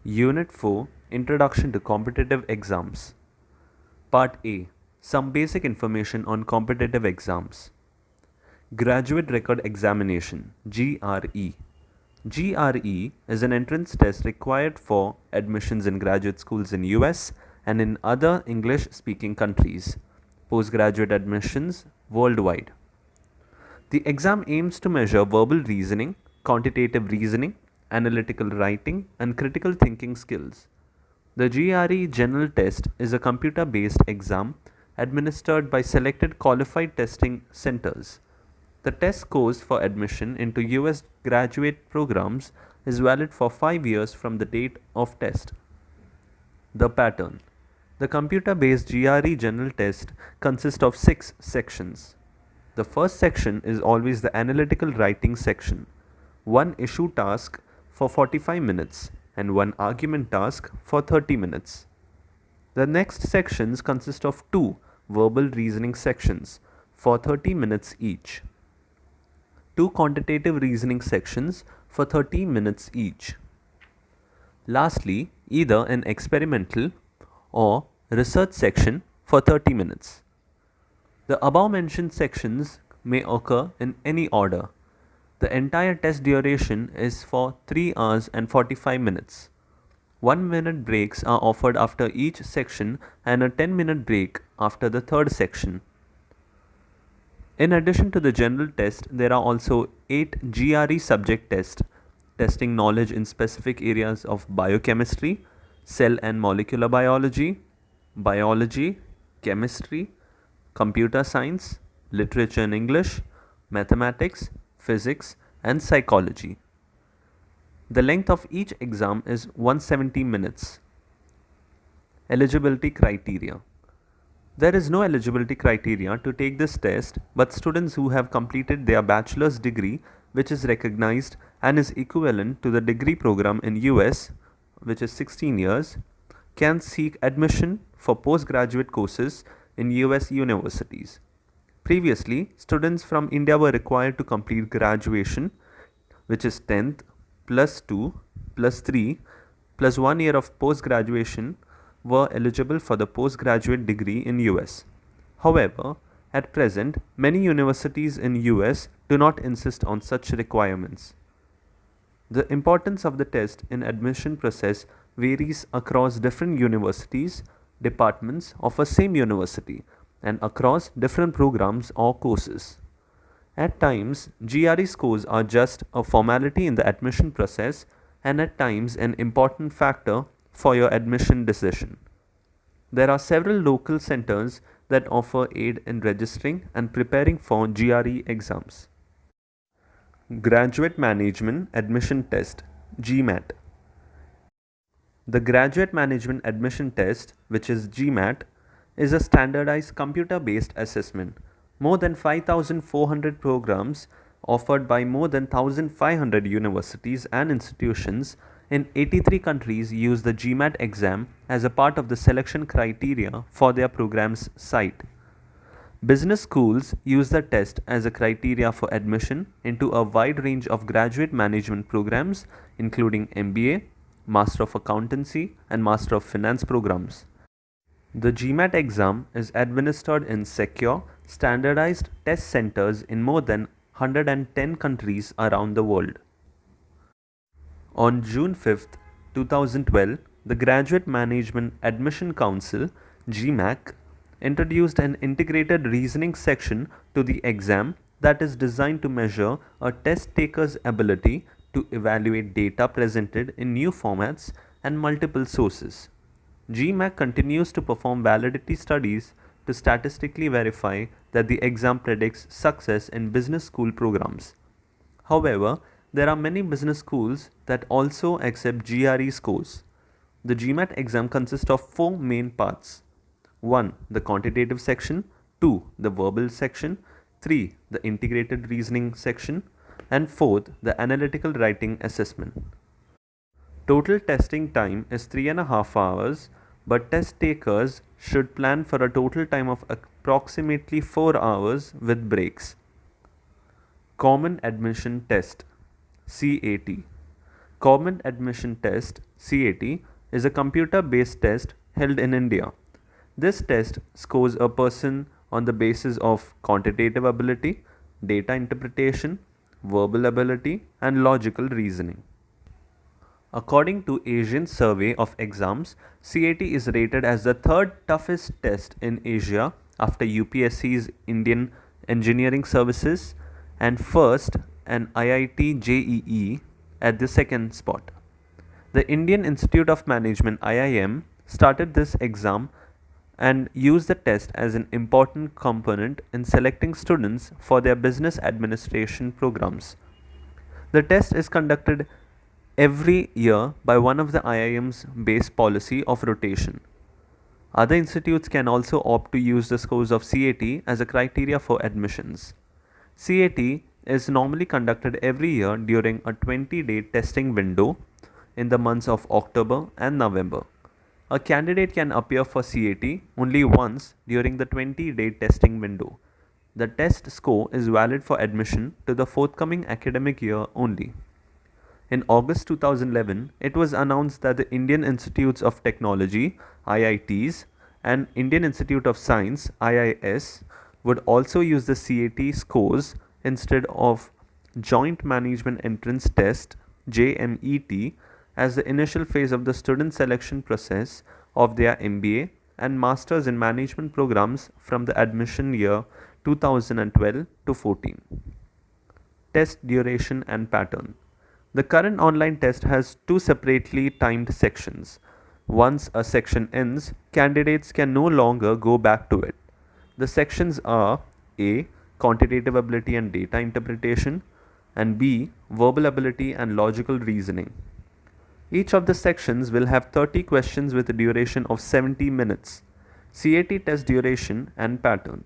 Unit 4 Introduction to Competitive Exams. Part A Some Basic Information on Competitive Exams. Graduate Record Examination GRE. GRE is an entrance test required for admissions in graduate schools in US and in other English speaking countries. Postgraduate admissions worldwide. The exam aims to measure verbal reasoning, quantitative reasoning, analytical writing, and critical thinking skills. The GRE General Test is a computer based exam administered by selected qualified testing centers. The test scores for admission into US graduate programs is valid for 5 years from the date of test. The pattern. The computer based GRE General Test consists of 6 sections. The first section is always the analytical writing section. One issue task for 45 minutes and one argument task for 30 minutes. The next sections consist of 2 verbal reasoning sections for 30 minutes each. 2 quantitative reasoning sections for 30 minutes each. Lastly, either an experimental or research section for 30 minutes. The above mentioned sections may occur in any order. The entire test duration is for 3 hours and 45 minutes. 1-minute breaks are offered after each section and a 10-minute break after the third section. In addition to the general test, there are also 8 GRE subject tests testing knowledge in specific areas of biochemistry, cell and molecular biology, biology, chemistry, computer science, literature and English, mathematics, physics, and psychology. The length of each exam is 170 minutes. Eligibility criteria. There is no eligibility criteria to take this test, but students who have completed their bachelor's degree, which is recognized and is equivalent to the degree program in US, which is 16 years, can seek admission for postgraduate courses in US universities. Previously, students from India were required to complete graduation, which is 10th plus 2 plus 3 plus 1 year of post-graduation were eligible for the postgraduate degree in US. However, at present, many universities in US do not insist on such requirements. The importance of the test in admission process varies across different universities, departments of a same university, and across different programs or courses. At times, GRE scores are just a formality in the admission process and at times an important factor for your admission decision. There are several local centers that offer aid in registering and preparing for GRE exams. Graduate Management Admission Test GMAT. The Graduate Management Admission Test, which is GMAT, is a standardized computer based assessment. More than 5,400 programs offered by more than 1,500 universities and institutions in 83 countries use the GMAT exam as a part of the selection criteria for their program's site. Business schools use the test as a criteria for admission into a wide range of graduate management programs, including MBA, Master of Accountancy, and Master of Finance programs. The GMAT exam is administered in secure, standardized test centers in more than 110 countries around the world. On June 5, 2012, the Graduate Management Admission Council (GMAC) introduced an integrated reasoning section to the exam that is designed to measure a test taker's ability to evaluate data presented in new formats and multiple sources. GMAC continues to perform validity studies to statistically verify that the exam predicts success in business school programs. However, there are many business schools that also accept GRE scores. The GMAT exam consists of 4 main parts. 1. The quantitative section, 2. The verbal section, 3. The integrated reasoning section, and 4th, the analytical writing assessment. Total testing time is 3.5 hours, but test takers should plan for a total time of approximately 4 hours with breaks. Common Admission Test (CAT). Common Admission Test (CAT) is a computer-based test held in India. This test scores a person on the basis of quantitative ability, data interpretation, verbal ability, and logical reasoning. According to Asian Survey of Exams, CAT is rated as the third toughest test in Asia after UPSC's Indian Engineering Services and first an IIT JEE at the second spot. The Indian Institute of Management IIM started this exam and used the test as an important component in selecting students for their business administration programs. The test is conducted every year by one of the IIM's base policy of rotation. Other institutes can also opt to use the scores of CAT as a criteria for admissions. CAT is normally conducted every year during a 20-day testing window in the months of October and November. A candidate can appear for CAT only once during the 20-day testing window. The test score is valid for admission to the forthcoming academic year only. In August 2011, it was announced that the Indian Institutes of Technology (IITs) and Indian Institute of Science (IIS) would also use the CAT scores instead of Joint Management Entrance Test (JMET) as the initial phase of the student selection process of their MBA and Masters in Management programs from the admission year 2012 to 14. Test duration and pattern. The current online test has two separately timed sections. Once a section ends, candidates can no longer go back to it. The sections are A. Quantitative ability and data interpretation, and B. Verbal ability and logical reasoning. Each of the sections will have 30 questions with a duration of 70 minutes. CAT test duration and pattern.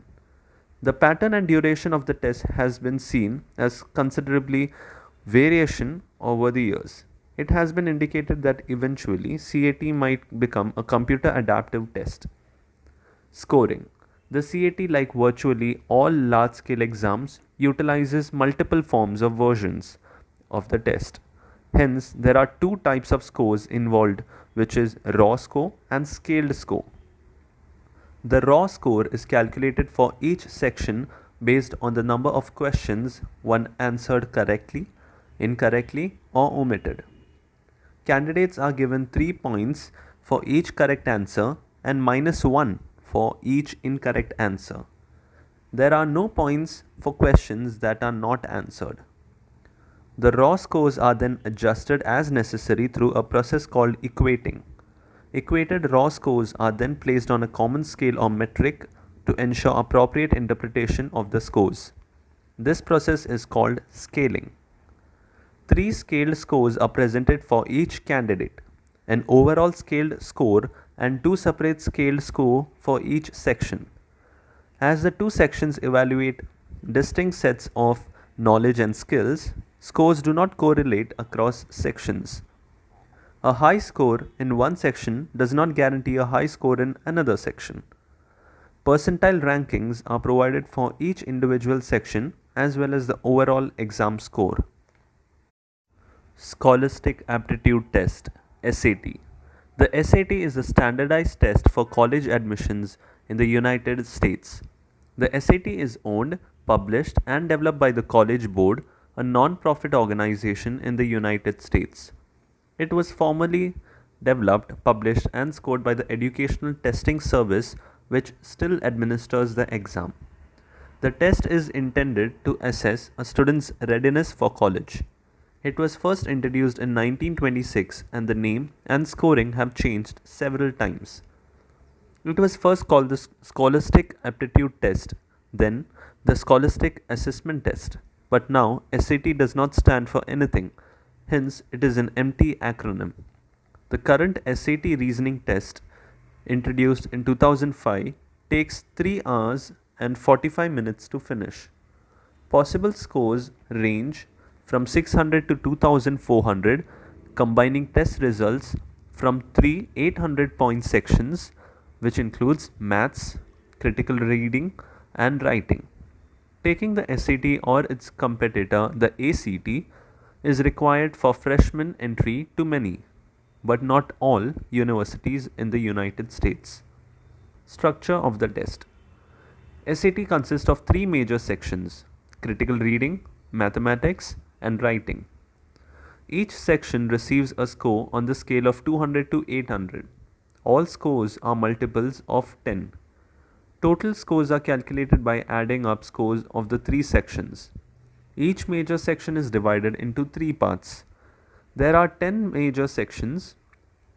The pattern and duration of the test has been seen as considerably variation over the years. It has been indicated that eventually CAT might become a computer adaptive test. Scoring. The CAT, like virtually all large scale exams, utilizes multiple forms of versions of the test. Hence, there are two types of scores involved, which is raw score and scaled score. The raw score is calculated for each section based on the number of questions one answered correctly, incorrectly, or omitted. Candidates are given 3 points for each correct answer and -1 for each incorrect answer. There are no points for questions that are not answered. The raw scores are then adjusted as necessary through a process called equating. Equated raw scores are then placed on a common scale or metric to ensure appropriate interpretation of the scores. This process is called scaling. 3 scaled scores are presented for each candidate, an overall scaled score and 2 separate scaled scores for each section. As the two sections evaluate distinct sets of knowledge and skills, scores do not correlate across sections. A high score in one section does not guarantee a high score in another section. Percentile rankings are provided for each individual section as well as the overall exam score. Scholastic Aptitude Test (SAT). The SAT is a standardized test for college admissions in the United States. The SAT is owned, published, and developed by the College Board, a non-profit organization in the United States. It was formally developed, published, and scored by the Educational Testing Service, which still administers the exam. The test is intended to assess a student's readiness for college. It was first introduced in 1926 and the name and scoring have changed several times. It was first called the Scholastic Aptitude Test, then the Scholastic Assessment Test, but now SAT does not stand for anything, hence it is an empty acronym. The current SAT reasoning test, introduced in 2005, takes 3 hours and 45 minutes to finish. Possible scores range from 600 to 2400, combining test results from 3 800-point sections, which includes maths, critical reading, and writing. Taking the SAT or its competitor, the ACT, is required for freshman entry to many, but not all, universities in the United States. Structure of the test. SAT consists of three major sections: critical reading, mathematics, and writing. Each section receives a score on the scale of 200 to 800. All scores are multiples of 10. Total scores are calculated by adding up scores of the three sections. Each major section is divided into three parts. There are 10 major sections,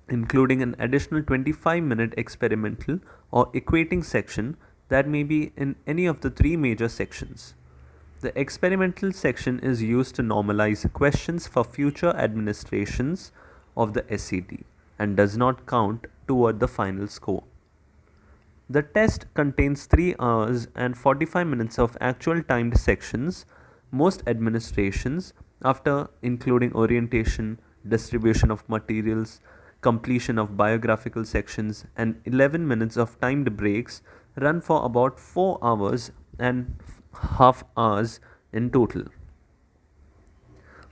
including an additional 25-minute experimental or equating section that may be in any of the three major sections. The experimental section is used to normalize questions for future administrations of the SAT and does not count toward the final score. The test contains 3 hours and 45 minutes of actual timed sections. Most administrations, after including orientation, distribution of materials, completion of biographical sections, and 11 minutes of timed breaks, run for about 4 hours and half hours in total.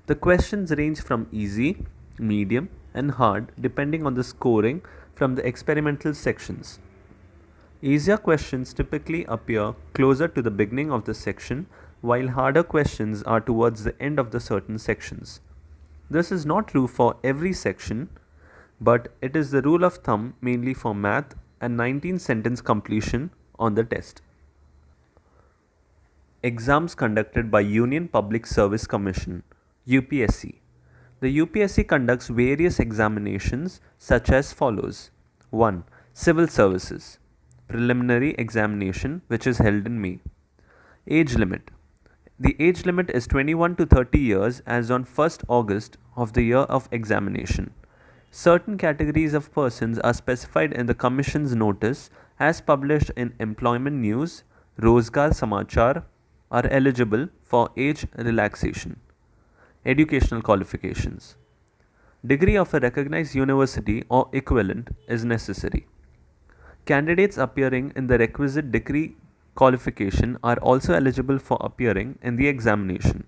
The questions range from easy, medium, and hard depending on the scoring from the experimental sections. Easier questions typically appear closer to the beginning of the section, while harder questions are towards the end of the certain sections. This is not true for every section, but it is the rule of thumb mainly for math and 19-sentence completion on the test. Exams conducted by Union Public Service Commission (UPSC). The UPSC conducts various examinations such as follows. 1. Civil Services Preliminary Examination, which is held in May. Age limit. The age limit is 21 to 30 years as on 1st August of the year of examination. Certain categories of persons are specified in the Commission's notice as published in Employment News, Rozgar Samachar, are eligible for age relaxation. Educational qualifications. Degree of a recognized university or equivalent is necessary. Candidates appearing in the requisite degree qualification are also eligible for appearing in the examination.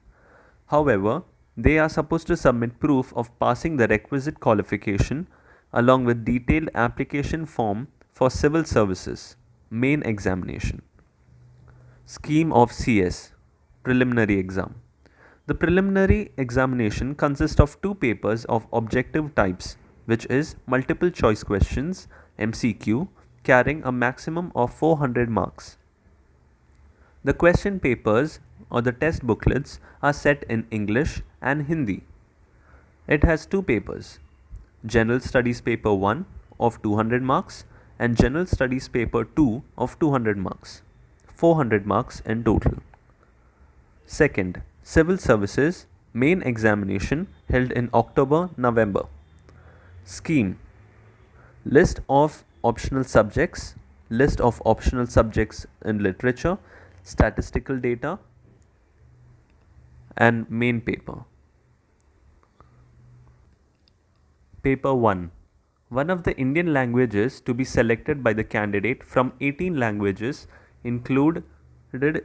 However, they are supposed to submit proof of passing the requisite qualification along with detailed application form for civil services, main examination. Scheme of CS Preliminary Exam. The preliminary examination consists of two papers of objective types, which is multiple choice questions MCQ carrying a maximum of 400 marks. The question papers or the test booklets are set in English and Hindi. It has two papers: General Studies Paper 1 of 200 marks and General Studies Paper 2 of 200 marks. 400 marks in total. Second, Civil Services main examination held in October-November. Scheme: List of optional subjects, list of optional subjects in literature, statistical data, and main paper. Paper 1. One of the Indian languages to be selected by the candidate from 18 languages included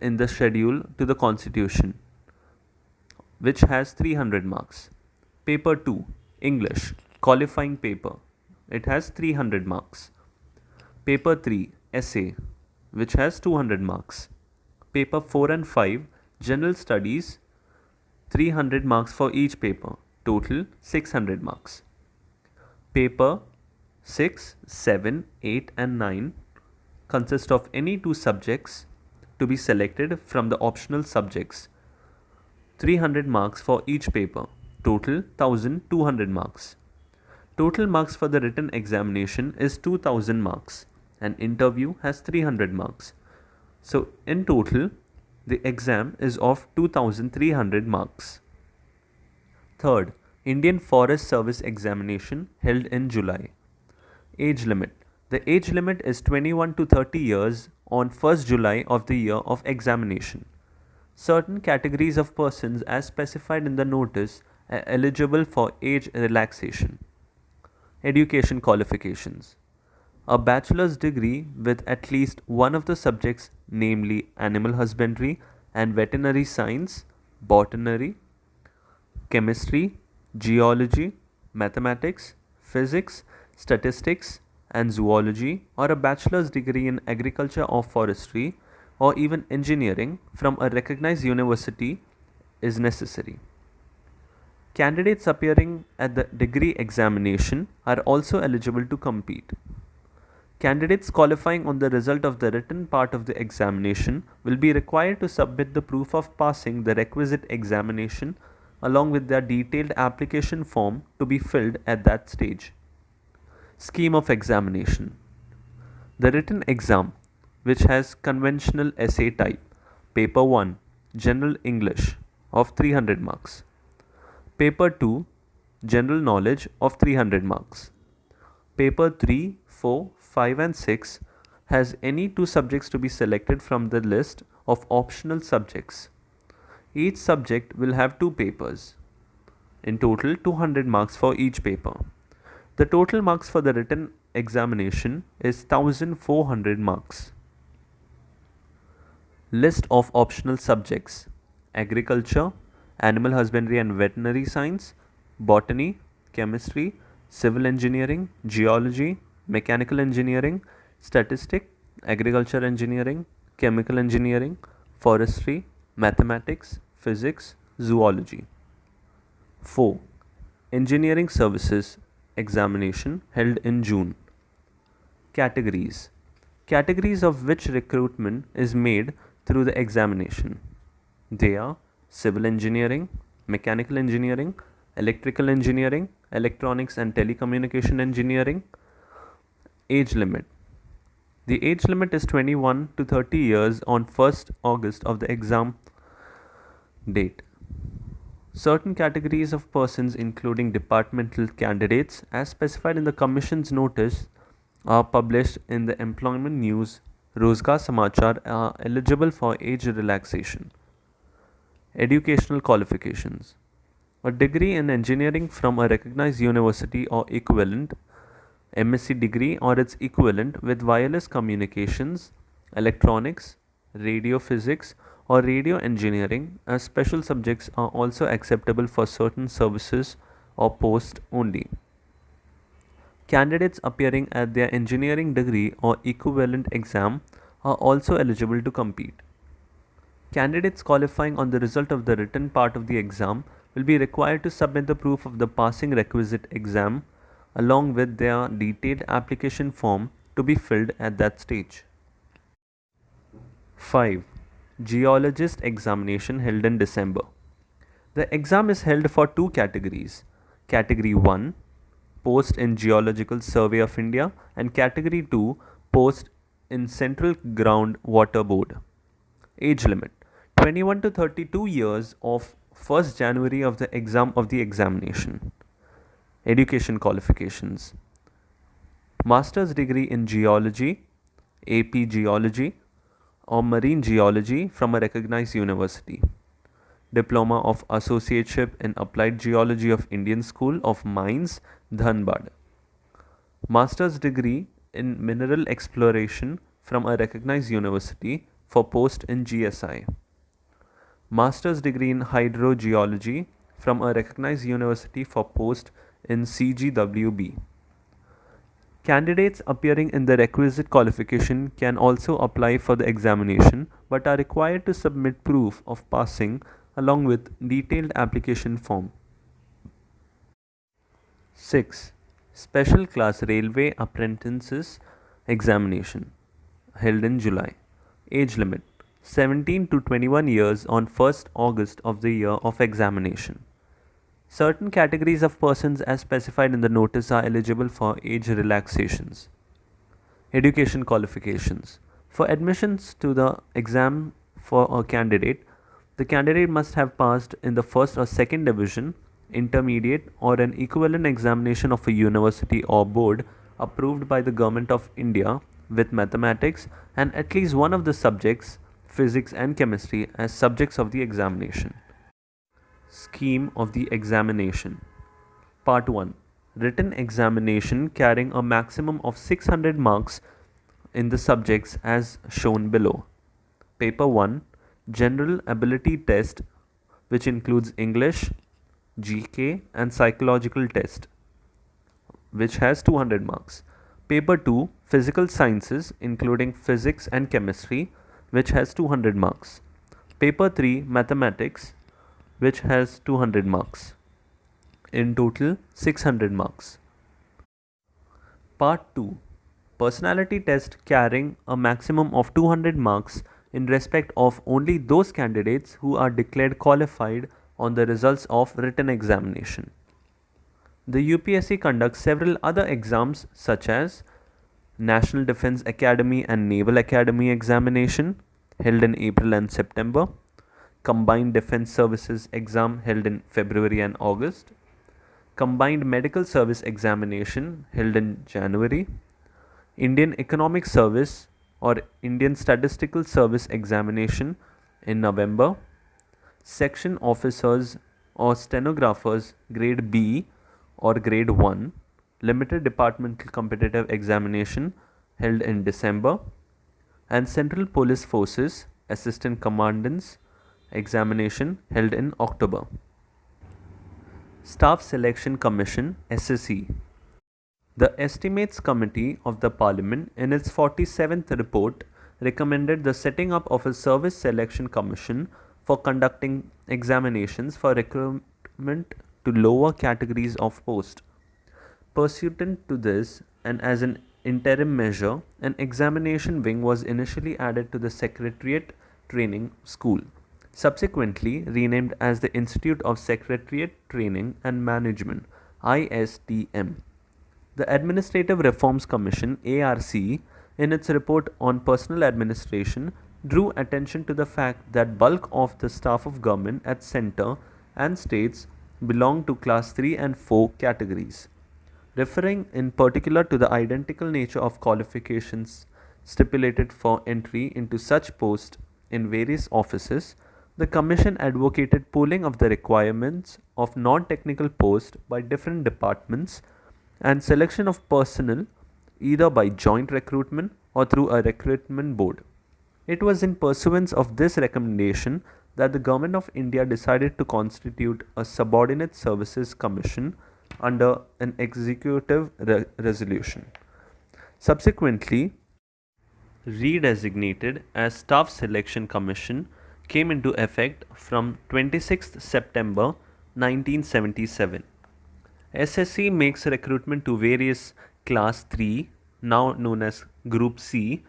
in the schedule to the Constitution, which has 300 marks. Paper 2. English, qualifying paper. It has 300 marks. Paper 3. Essay, which has 200 marks. Paper 4 and 5. General Studies, 300 marks for each paper. Total 600 marks. Paper 6, 7, 8 and 9 consist of any two subjects to be selected from the optional subjects. 300 marks for each paper. Total 1200 marks. Total marks for the written examination is 2000 marks. An interview has 300 marks. So in total, the exam is of 2300 marks. Third, Indian Forest Service examination held in July. Age limit. The age limit is 21 to 30 years on 1st July of the year of examination. Certain categories of persons as specified in the notice are eligible for age relaxation. Education qualifications. A bachelor's degree with at least one of the subjects, namely animal husbandry and veterinary science, botany, chemistry, geology, mathematics, physics, statistics, and zoology, or a bachelor's degree in agriculture or forestry, or even engineering from a recognized university is necessary. Candidates appearing at the degree examination are also eligible to compete. Candidates qualifying on the result of the written part of the examination will be required to submit the proof of passing the requisite examination along with their detailed application form to be filled at that stage. Scheme of examination. The written exam, which has conventional essay type, Paper 1, General English of 300 marks. Paper 2, General Knowledge of 300 marks. Paper 3, 4, 5 and 6 has any two subjects to be selected from the list of optional subjects. Each subject will have two papers. In total, 200 marks for each paper. The total marks for the written examination is 1400 marks. List of optional subjects: agriculture, animal husbandry and veterinary science, botany, chemistry, civil engineering, geology, mechanical engineering, statistics, agriculture engineering, chemical engineering, forestry, mathematics, physics, zoology. 4. Engineering services examination held in June. Categories. Categories of which recruitment is made through the examination. They are civil engineering, mechanical engineering, electrical engineering, electronics and telecommunication engineering. Age limit. The age limit is 21 to 30 years on 1st August of the exam date. Certain categories of persons, including departmental candidates, as specified in the Commission's notice, are published in the employment news Rozgar Samachar, are eligible for age relaxation. Educational qualifications. A degree in engineering from a recognized university or equivalent, MSc degree or its equivalent with wireless communications, electronics, radio physics, or radio engineering as special subjects are also acceptable for certain services or posts only. Candidates appearing at their engineering degree or equivalent exam are also eligible to compete. Candidates qualifying on the result of the written part of the exam will be required to submit the proof of the passing requisite exam along with their detailed application form to be filled at that stage. 5. Geologist examination held in December. The exam is held for two categories. Category 1, Post in Geological Survey of India, and Category 2, Post in Central Ground Water Board. Age limit 21 to 32 years of 1st January of the examination. Education qualifications: Master's degree in Geology, AP Geology, or Marine Geology from a recognized university. Diploma of Associateship in Applied Geology of Indian School of Mines, Dhanbad. Master's degree in Mineral Exploration from a recognized university for post in GSI. Master's degree in Hydrogeology from a recognized university for post in CGWB. Candidates appearing in the requisite qualification can also apply for the examination but are required to submit proof of passing along with detailed application form. 6. Special Class Railway Apprentices Examination held in July. Age limit 17 to 21 years on 1st August of the year of examination. Certain categories of persons as specified in the notice are eligible for age relaxations. Education qualifications. For admissions to the exam for a candidate, the candidate must have passed in the first or second division, intermediate, or an equivalent examination of a university or board approved by the Government of India with mathematics and at least one of the subjects, physics and chemistry, as subjects of the examination. Scheme of the examination. Part 1. Written examination carrying a maximum of 600 marks in the subjects as shown below. Paper 1. General Ability Test, which includes English, GK, and psychological test, which has 200 marks. Paper 2, Physical Sciences, including Physics and Chemistry, which has 200 marks. Paper 3, Mathematics, which has 200 marks. In total, 600 marks. Part 2, Personality test carrying a maximum of 200 marks in respect of only those candidates who are declared qualified on the results of written examination. The UPSC conducts several other exams such as National Defence Academy and Naval Academy examination held in April and September, Combined Defence Services exam held in February and August, Combined Medical Service examination held in January, Indian Economic Service or Indian Statistical Service examination in November, Section Officers or Stenographers Grade B or Grade 1, Limited Departmental Competitive Examination held in December, and Central Police Forces Assistant Commandants examination held in October. Staff Selection Commission SSC. The Estimates Committee of the Parliament in its 47th report recommended the setting up of a Service Selection Commission for conducting examinations for recruitment to lower categories of post. Pursuant to this, and as an interim measure, an examination wing was initially added to the Secretariat Training School, subsequently renamed as the Institute of Secretariat Training and Management ISTM. The Administrative Reforms Commission ARC, in its report on personal administration, drew attention to the fact that bulk of the staff of government at centre and states belong to class 3 and 4 categories. Referring in particular to the identical nature of qualifications stipulated for entry into such posts in various offices, the Commission advocated pooling of the requirements of non-technical posts by different departments and selection of personnel either by joint recruitment or through a recruitment board. It was in pursuance of this recommendation that the Government of India decided to constitute a Subordinate Services Commission under an executive resolution. Subsequently, redesignated as Staff Selection Commission, came into effect from 26th September 1977. SSC makes recruitment to various Class 3, now known as Group C,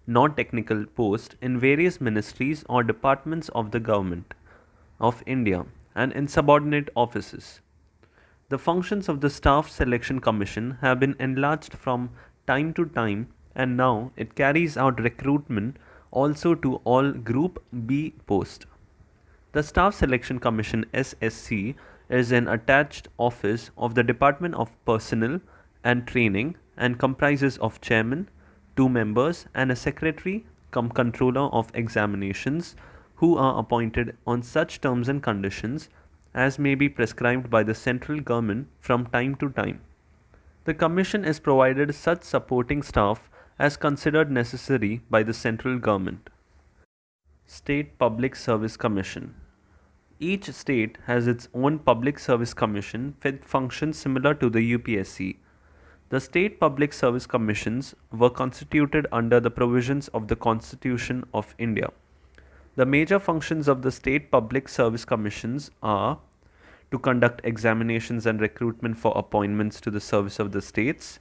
non-technical posts in various ministries or departments of the Government of India and in subordinate offices. The functions of the Staff Selection Commission have been enlarged from time to time, and now it carries out recruitment also to all Group B posts. The Staff Selection Commission SSC is an attached office of the Department of Personnel and Training and comprises of chairman, 2 members and a secretary cum controller of examinations who are appointed on such terms and conditions as may be prescribed by the central government from time to time. The Commission is provided such supporting staff as considered necessary by the central government. State Public Service Commission. Each state has its own Public Service Commission with functions similar to the UPSC. The State Public Service Commissions were constituted under the provisions of the Constitution of India. The major functions of the State Public Service Commissions are to conduct examinations and recruitment for appointments to the service of the states,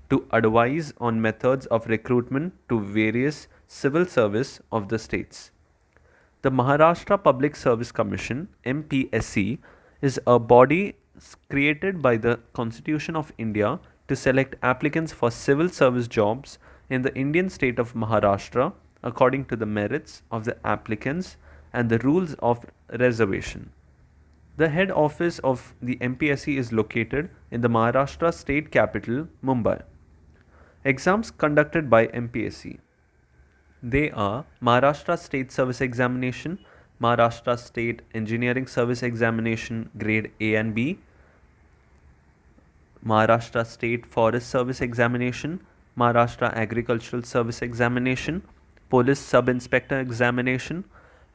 to advise on methods of recruitment to various civil service of the states. The Maharashtra Public Service Commission MPSC is a body created by the Constitution of India to select applicants for civil service jobs in the Indian state of Maharashtra according to the merits of the applicants and the rules of reservation. The head office of the MPSC is located in the Maharashtra state capital, Mumbai. Exams conducted by MPSC. They are Maharashtra State Service Examination, Maharashtra State Engineering Service Examination Grade A and B, Maharashtra State Forest Service Examination, Maharashtra Agricultural Service Examination, Police Sub-Inspector Examination,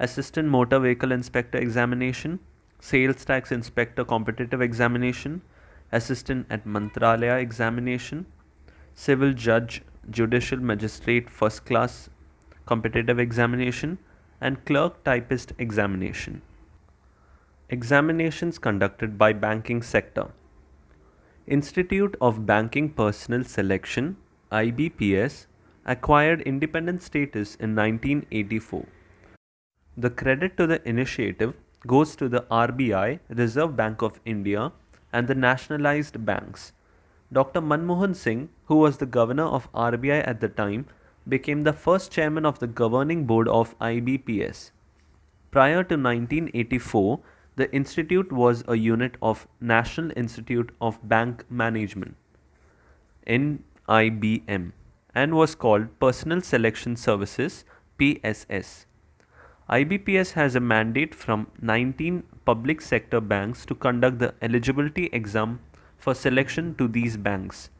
Assistant Motor Vehicle Inspector Examination, Sales Tax Inspector Competitive Examination, Assistant at Mantralaya Examination, Civil Judge Judicial Magistrate First Class Competitive Examination, and Clerk Typist Examination. Examinations conducted by banking sector. Institute of Banking Personnel Selection (IBPS) acquired independent status in 1984. The credit to the initiative goes to the RBI, Reserve Bank of India, and the nationalized banks. Dr. Manmohan Singh, who was the governor of RBI at the time, became the first chairman of the governing board of IBPS. Prior to 1984, the institute was a unit of National Institute of Bank Management (NIBM) and was called Personnel Selection Services (PSS). IBPS has a mandate from 19 public sector banks to conduct the eligibility exam for selection to these banks.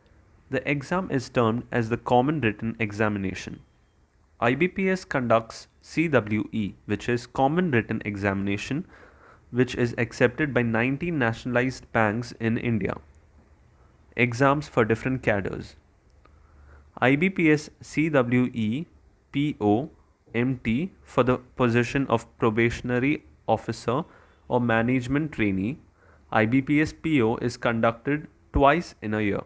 The exam is termed as the Common Written Examination. IBPS conducts CWE, which is Common Written Examination, which is accepted by 19 nationalized banks in India. Exams for different cadres. IBPS CWE PO MT for the position of probationary officer or management trainee. IBPS PO is conducted twice in a year.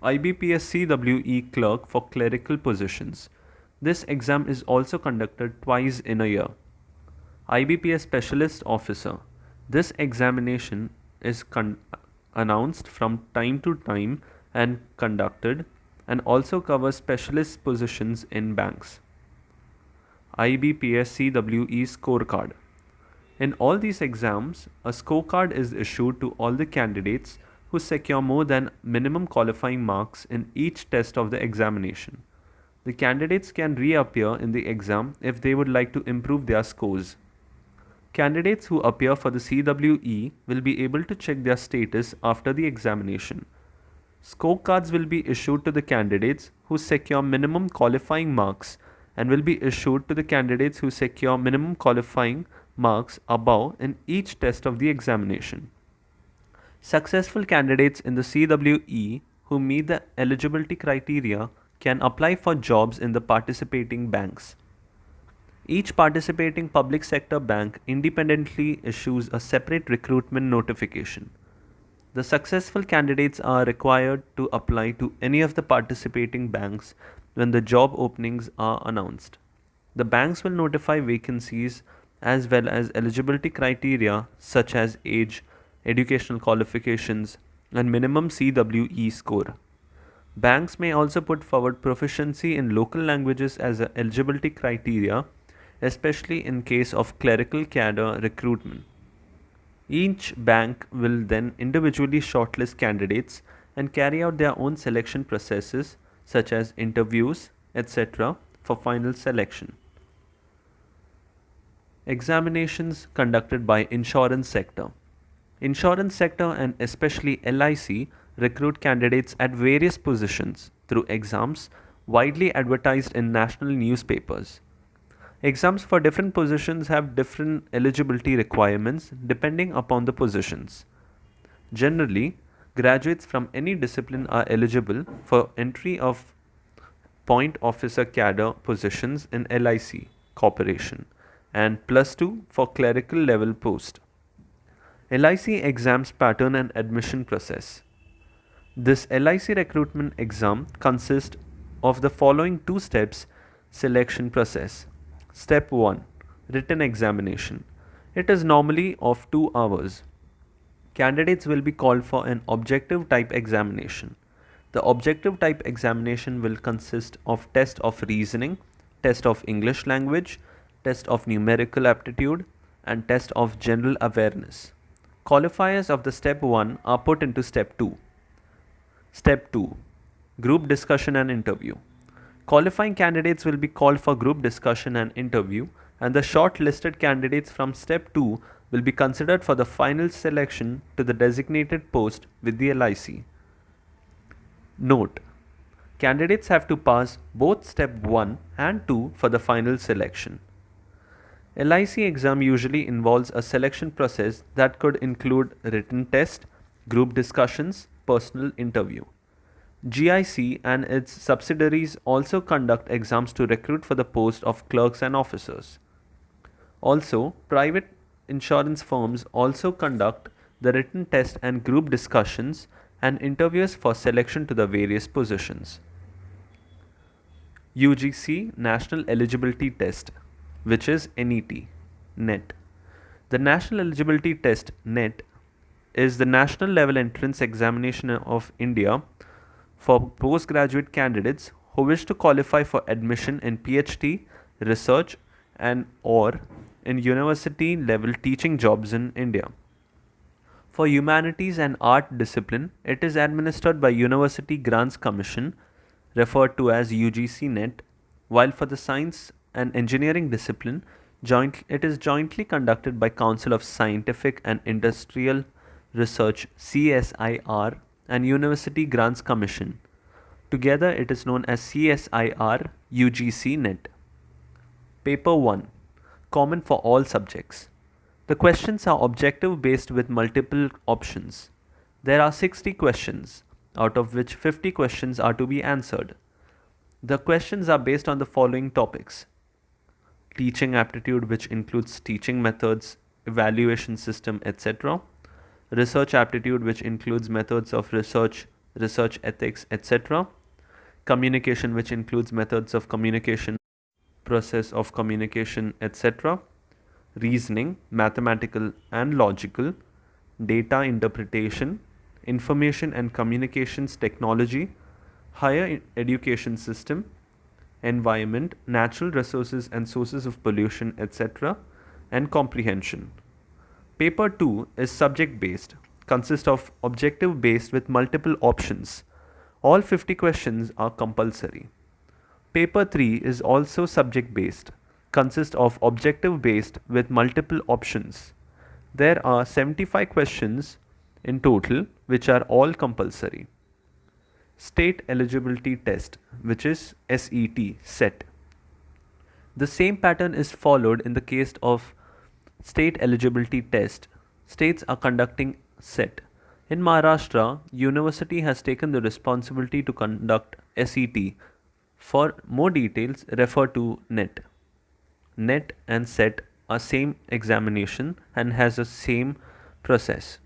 IBPS CWE clerk for clerical positions. This exam is also conducted twice in a year. IBPS specialist officer. This examination is announced from time to time and conducted, and also covers specialist positions in banks. IBPS CWE scorecard. In all these exams, a scorecard is issued to all the candidates who secure more than minimum qualifying marks in each test of the examination. The candidates can reappear in the exam if they would like to improve their scores. Candidates who appear for the CWE will be able to check their status after the examination. Scorecards will be issued to the candidates who secure minimum qualifying marks and will be issued to the candidates who secure minimum qualifying marks above in each test of the examination. Successful candidates in the CWE who meet the eligibility criteria can apply for jobs in the participating banks. Each participating public sector bank independently issues a separate recruitment notification. The successful candidates are required to apply to any of the participating banks when the job openings are announced. The banks will notify vacancies as well as eligibility criteria such as age, educational qualifications, and minimum CWE score. Banks may also put forward proficiency in local languages as an eligibility criteria, especially in case of clerical cadre recruitment. Each bank will then individually shortlist candidates and carry out their own selection processes such as interviews, etc. for final selection. Examinations conducted by insurance sector. Insurance sector and especially LIC recruit candidates at various positions through exams widely advertised in national newspapers. Exams for different positions have different eligibility requirements depending upon the positions. Generally, graduates from any discipline are eligible for entry of point officer cadre positions in LIC Corporation and +2 for clerical level post. LIC exams pattern and admission process. This LIC recruitment exam consists of the following two steps selection process. Step 1. Written examination. It is normally of 2 hours. Candidates will be called for an objective type examination. The objective type examination will consist of test of reasoning, test of English language, test of numerical aptitude, and test of general awareness. Qualifiers of the step 1 are put into step 2. Step 2. Group discussion and interview. Qualifying candidates will be called for group discussion and interview, and the shortlisted candidates from step 2 will be considered for the final selection to the designated post with the LIC. Note: candidates have to pass both step 1 and 2 for the final selection. LIC exam usually involves a selection process that could include written test, group discussions, personal interview. GIC and its subsidiaries also conduct exams to recruit for the post of clerks and officers. Also, private insurance firms also conduct the written test and group discussions and interviews for selection to the various positions. UGC National Eligibility Test, which is NET. The National Eligibility Test NET is the national level entrance examination of India for postgraduate candidates who wish to qualify for admission in PhD, research, and or in university level teaching jobs in India. For humanities and art discipline, it is administered by University Grants Commission, referred to as UGC NET, while for the science and engineering discipline, it is jointly conducted by Council of Scientific and Industrial Research CSIR and University Grants Commission. Together it is known as CSIR UGC NET. Paper 1. Common for all subjects. The questions are objective based with multiple options. There are 60 questions, out of which 50 questions are to be answered. The questions are based on the following topics: teaching aptitude, which includes teaching methods, evaluation system, etc. Research aptitude, which includes methods of research, research ethics, etc. Communication, which includes methods of communication, process of communication, etc. Reasoning, mathematical and logical, data interpretation, information and communications technology, higher education system, environment, natural resources and sources of pollution, etc., and comprehension. Paper 2 is subject based, consists of objective based with multiple options. All 50 questions are compulsory. Paper 3 is also subject based, consists of objective based with multiple options. There are 75 questions in total, which are all compulsory. State Eligibility Test, which is SET. The same pattern is followed in the case of State Eligibility Test. States are conducting SET. In Maharashtra, university has taken the responsibility to conduct SET. For more details, refer to NET. NET and SET are same examination and has the same process.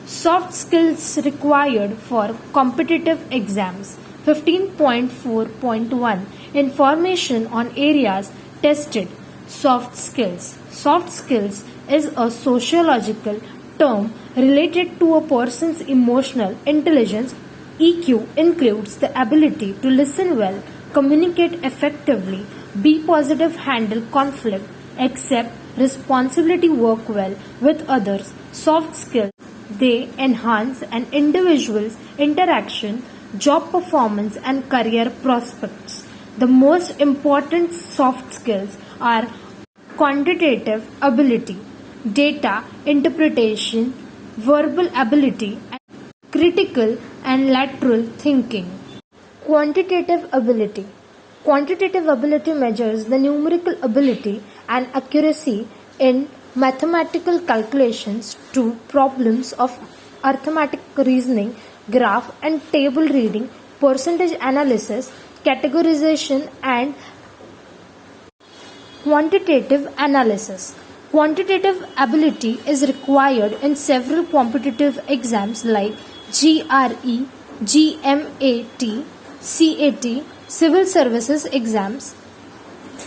Soft skills required for competitive exams. 15.4.1 Information on areas tested. Soft skills. Soft skills is a sociological term related to a person's emotional intelligence. EQ includes the ability to listen well, communicate effectively, be positive, handle conflict, accept responsibility, work well with others. Soft skills, they enhance an individual's interaction, job performance, and career prospects. The most important soft skills are quantitative ability, data interpretation, verbal ability, and critical and lateral thinking. Quantitative ability. Quantitative ability measures the numerical ability and accuracy in mathematical calculations to problems of arithmetic reasoning, graph and table reading, percentage analysis, categorization, and quantitative analysis. Quantitative ability is required in several competitive exams like GRE, GMAT, CAT, civil services exams.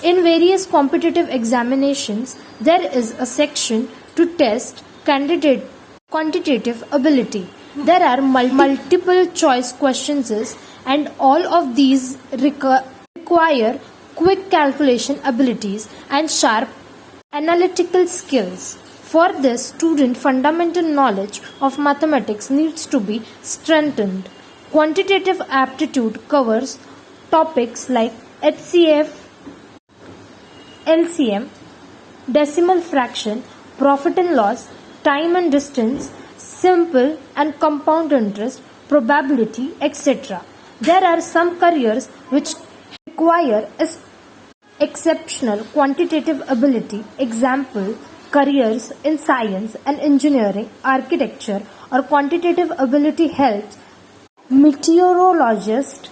In various competitive examinations, there is a section to test quantitative ability. There are multiple choice questions, and all of these require quick calculation abilities and sharp analytical skills. For this, student fundamental knowledge of mathematics needs to be strengthened. Quantitative aptitude covers topics like HCF, LCM, decimal fraction, profit and loss, time and distance, simple and compound interest, probability, etc. There are some careers which require exceptional quantitative ability, example, careers in science and engineering, architecture, or quantitative ability helps meteorologists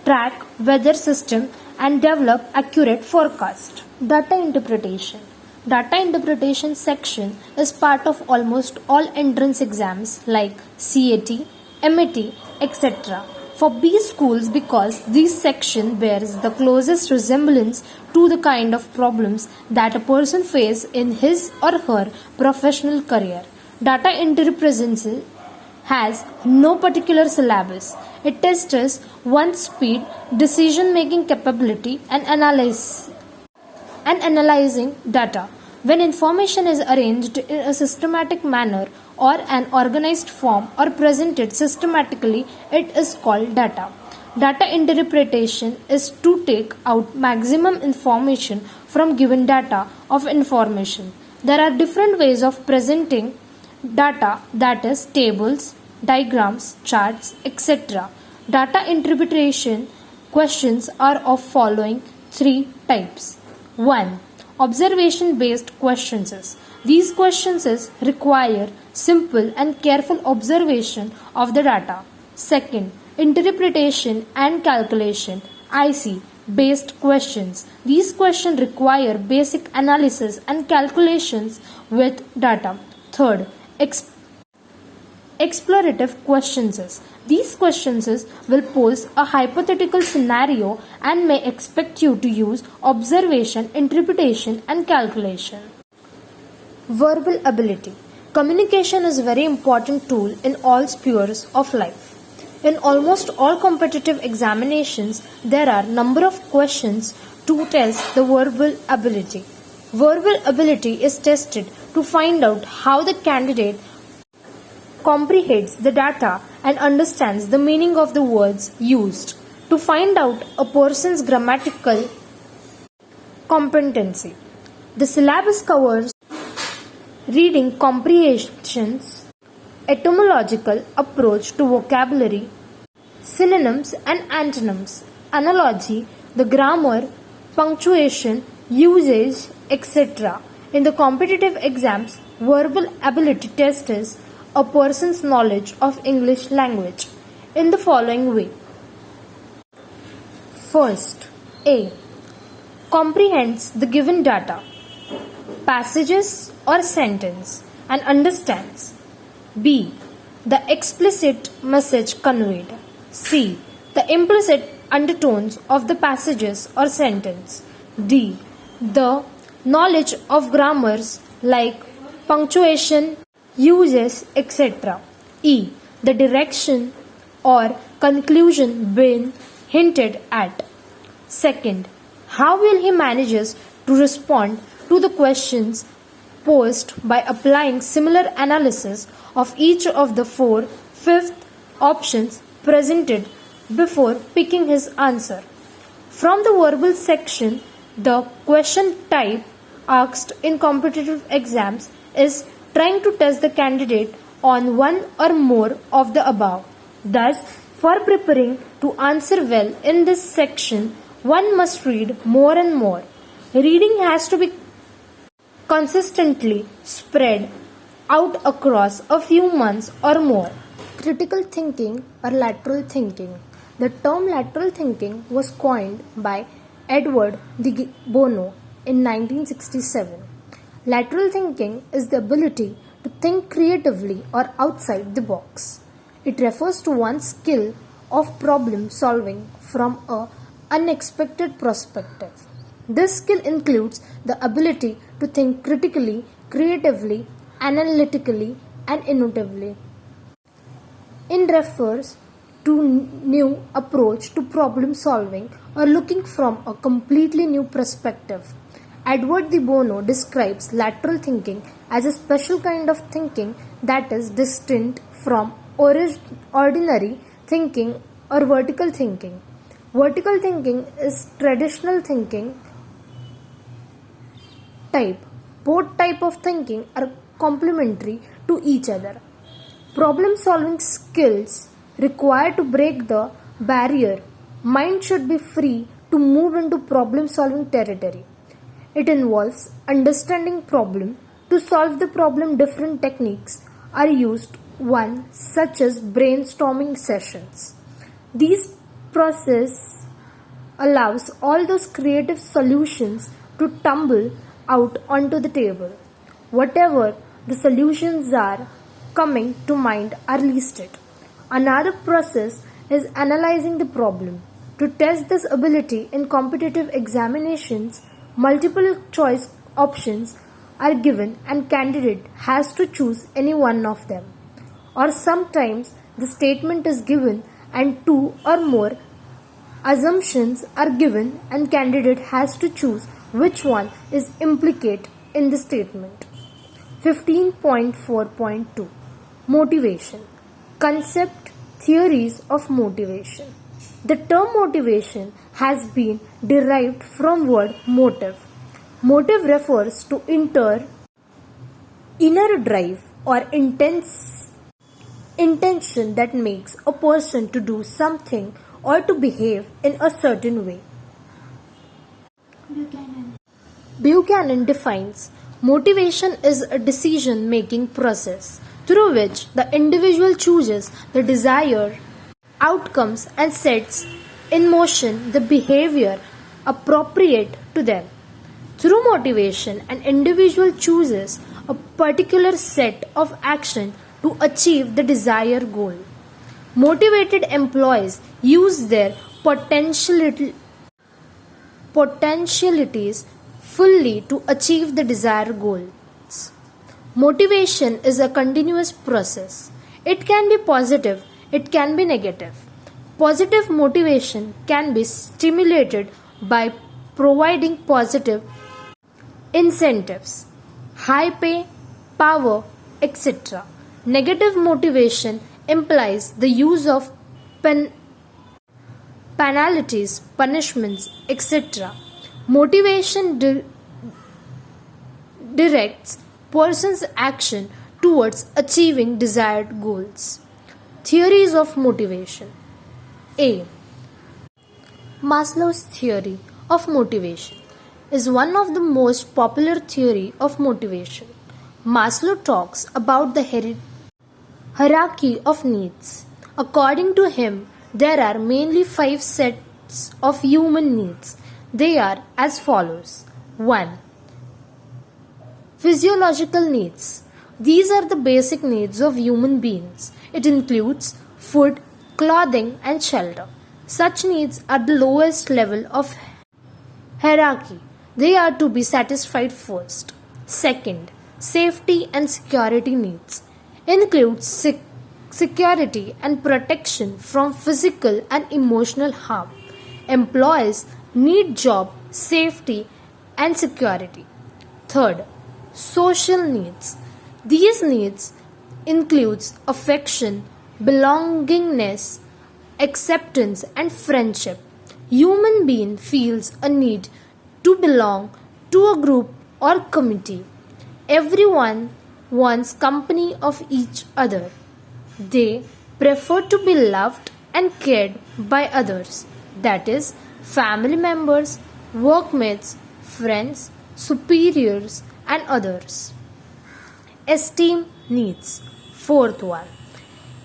track weather system and develop accurate forecast. Data interpretation. Data interpretation section is part of almost all entrance exams like CAT, MET, etc. for B schools because this section bears the closest resemblance to the kind of problems that a person faces in his or her professional career. Data interpretation has no particular syllabus. It tests one's speed, decision-making capability, and analyzing data. When information is arranged in a systematic manner or an organized form or presented systematically, it is called data. Data interpretation is to take out maximum information from given data of information. There are different ways of presenting data, that is tables, diagrams, charts, etc. Data interpretation questions are of following three types. 1. Observation based questions. These questions require simple and careful observation of the data. Second, interpretation and calculation IC based questions. These questions require basic analysis and calculations with data. Third, explorative questions. These questions will pose a hypothetical scenario and may expect you to use observation, interpretation, and calculation. Verbal ability. Communication is a very important tool in all spheres of life. In almost all competitive examinations, there are number of questions to test the verbal ability. Verbal ability is tested to find out how the candidate comprehends the data and understands the meaning of the words used. To find out a person's grammatical competency, the syllabus covers reading comprehensions, etymological approach to vocabulary, synonyms and antonyms, analogy, the grammar, punctuation, usage, etc. In the competitive exams, verbal ability test is a person's knowledge of English language in the following way. First, A. Comprehends the given data, passages or sentence and understands. B. The explicit message conveyed. C. The implicit undertones of the passages or sentence. D. The knowledge of grammars like punctuation, uses, etc. E. The direction or conclusion being hinted at. Second, how will he manages to respond to the questions posed by applying similar analysis of each of the 4 fifth options presented before picking his answer. From the verbal section, the question type asked in competitive exams is trying to test the candidate on one or more of the above. Thus, for preparing to answer well in this section, one must read more and more. Reading has to be consistently spread out across a few months or more. Critical thinking or lateral thinking. The term lateral thinking was coined by Edward de Bono in 1967. Lateral thinking is the ability to think creatively or outside the box. It refers to one's skill of problem solving from an unexpected perspective. This skill includes the ability to think critically, creatively, analytically, and innovatively. It refers to new approach to problem solving or looking from a completely new perspective. Edward de Bono describes lateral thinking as a special kind of thinking that is distinct from ordinary thinking or vertical thinking. Vertical thinking is traditional thinking type. Both type of thinking are complementary to each other. Problem solving skills required to break the barrier. Mind should be free to move into problem solving territory. It involves understanding problem. To solve the problem, different techniques are used, one such as brainstorming sessions. These process allows all those creative solutions to tumble out onto the table. Whatever the solutions are coming to mind are listed. Another process is analyzing the problem. To test this ability in competitive examinations, multiple choice options are given and candidate has to choose any one of them. Or sometimes the statement is given and two or more assumptions are given and candidate has to choose which one is implicate in the statement. 15.4.2 Motivation. Concept theories of motivation. The term motivation has been derived from word motive. Motive refers to inner drive or intention that makes a person to do something or to behave in a certain way. Buchanan defines motivation is a decision-making process through which the individual chooses the desired outcomes and sets in motion the behavior appropriate to them. Through motivation, an individual chooses a particular set of action to achieve the desired goal. Motivated employees use their potentialities fully to achieve the desired goals. Motivation is a continuous process. It can be positive, it can be negative. Positive motivation can be stimulated by providing positive incentives, high pay, power, etc. Negative motivation implies the use of penalties, punishments, etc. Motivation directs person's action towards achieving desired goals. Theories of motivation. A. Maslow's theory of motivation is one of the most popular theory of motivation. Maslow talks about the hierarchy of needs. According to him, there are mainly 5 sets of human needs. They are as follows. 1. Physiological needs. These are the basic needs of human beings. It includes food, clothing, and shelter. Such needs are the lowest level of hierarchy. They are to be satisfied first. Second, safety and security needs. Includes security and protection from physical and emotional harm. Employees need job, safety, and security. Third, social needs. These needs includes affection, belongingness, acceptance, and friendship. Human being feels a need to belong to a group or community. Everyone wants company of each other. They prefer to be loved and cared by others, that is, family members, workmates, friends, superiors, and others. Esteem needs. Fourth one.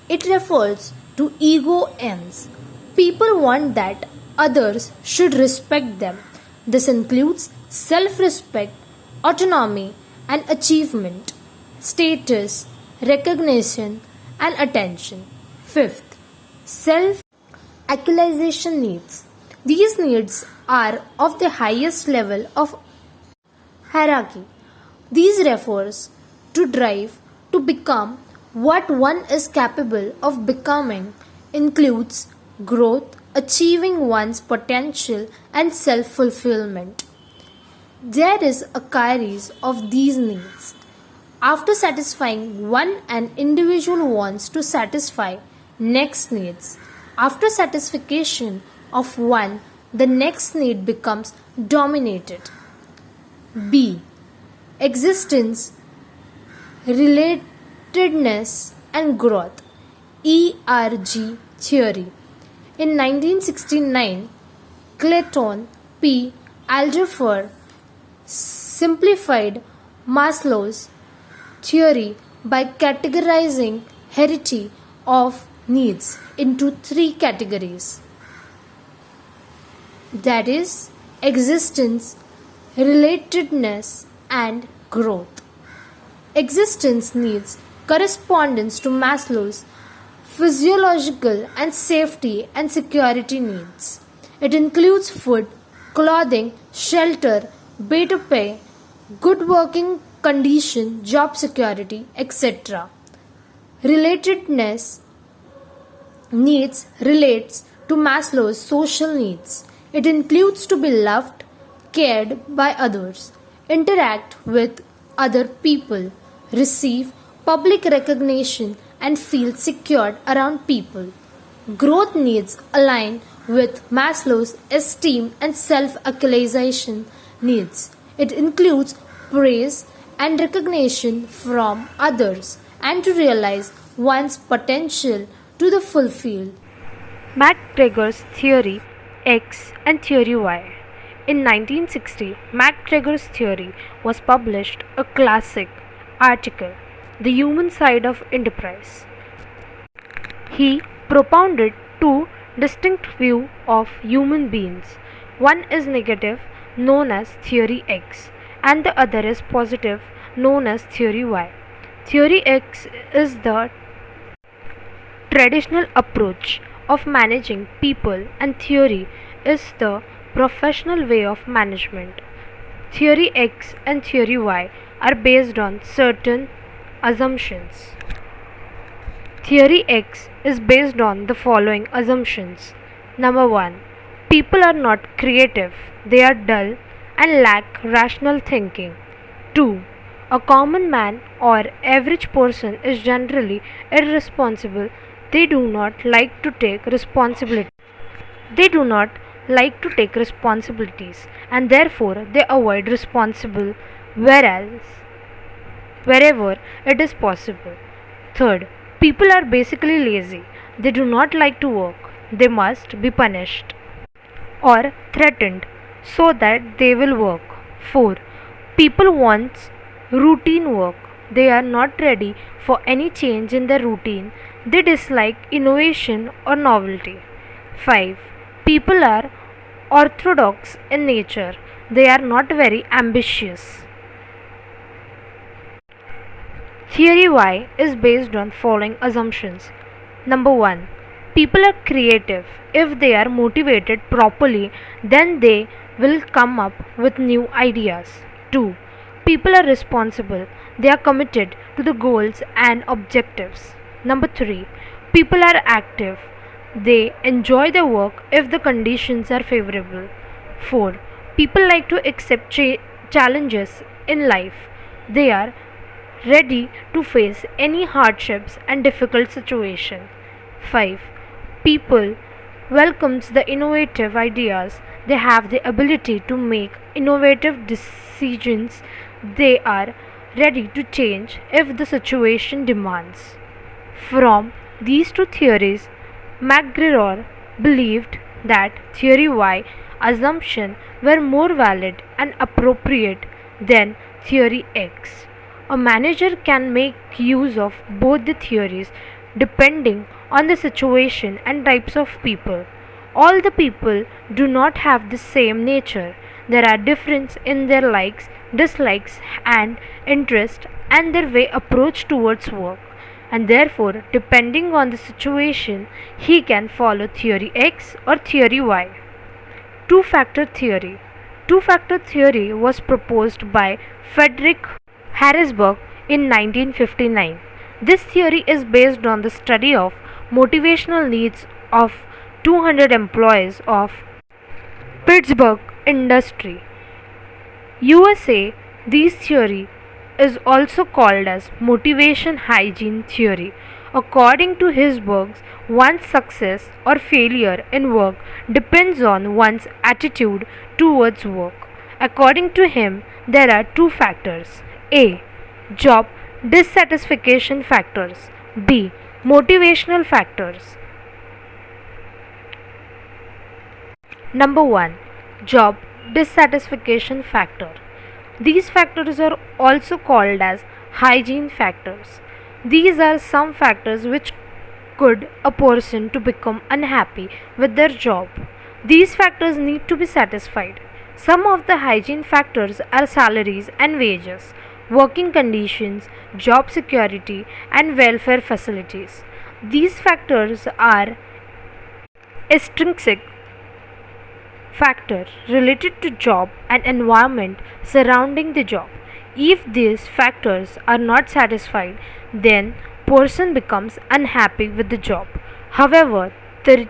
It refers to ego ends. People want that others should respect them. This includes self-respect, autonomy, and achievement, status, recognition, and attention. Fifth, self-actualization needs. These needs are of the highest level of hierarchy. These refers to drive to become what one is capable of becoming, includes growth, achieving one's potential, and self-fulfillment. There is a series of these needs. After satisfying one, an individual wants to satisfy next needs. After satisfaction of one, the next need becomes dominated. B. Existence, relatedness, and growth. ERG theory. In 1969, Clayton P. Alderfer simplified Maslow's theory by categorizing hierarchy of needs into three categories, that is, existence, relatedness, and growth. Existence needs correspondence to Maslow's physiological and safety and security needs. It includes food, clothing, shelter, better pay, good working condition, job security, etc. Relatedness needs relates to Maslow's social needs. It includes to be loved, cared by others, interact with other people, receive public recognition, and feel secured around people. Growth needs align with Maslow's esteem and self-actualization needs. It includes praise and recognition from others and to realize one's potential to the fulfill. MacGregor's Theory X and Theory Y. In 1960, MacGregor's theory was published, a classic article, The Human Side of Enterprise. He propounded two distinct views of human beings. One is negative, known as Theory X, and the other is positive, known as Theory Y. Theory X is the traditional approach of managing people, and theory is the professional way of management. Theory X and Theory Y are based on certain assumptions. Theory X is based on the following assumptions. Number 1. People are not creative, they are dull and lack rational thinking. 2. A common man or average person is generally irresponsible. They do not like to take responsibility. They do not like to take responsibilities, and therefore they avoid responsible wherever it is possible. Third, people are basically lazy. They do not like to work. They must be punished or threatened so that they will work. 4. People want routine work. They are not ready for any change in their routine. They dislike innovation or novelty. 5. People are orthodox in nature. They are not very ambitious. Theory Y is based on following assumptions. Number 1. People are creative. If they are motivated properly, then they will come up with new ideas. 2. People are responsible. They are committed to the goals and objectives. Number 3. People are active. They enjoy their work if the conditions are favorable. 4. People like to accept challenges in life. They are ready to face any hardships and difficult situation. 5. People welcomes the innovative ideas. They have the ability to make innovative decisions. They are ready to change if the situation demands. From these two theories, MacGregor believed that Theory Y assumptions were more valid and appropriate than Theory X. A manager can make use of both the theories depending on the situation and types of people. All the people do not have the same nature. There are differences in their likes, dislikes, and interest, and their way approach towards work. And therefore, depending on the situation, he can follow Theory X or Theory Y. Two-factor theory. Two-factor theory was proposed by Frederick Harrisburg in 1959. This theory is based on the study of motivational needs of 200 employees of Pittsburgh industry, USA. This theory is also called as motivation hygiene theory. According to Harrisburg, one's success or failure in work depends on one's attitude towards work. According to him, there are two factors: A. Job dissatisfaction factors. B. Motivational factors. Number 1. Job dissatisfaction factor. These factors are also called as hygiene factors. These are some factors which could a person to become unhappy with their job. These factors need to be satisfied. Some of the hygiene factors are salaries and wages, working conditions, job security, and welfare facilities. These factors are extrinsic factor related to job and environment surrounding the job. If these factors are not satisfied, then person becomes unhappy with the job. However, the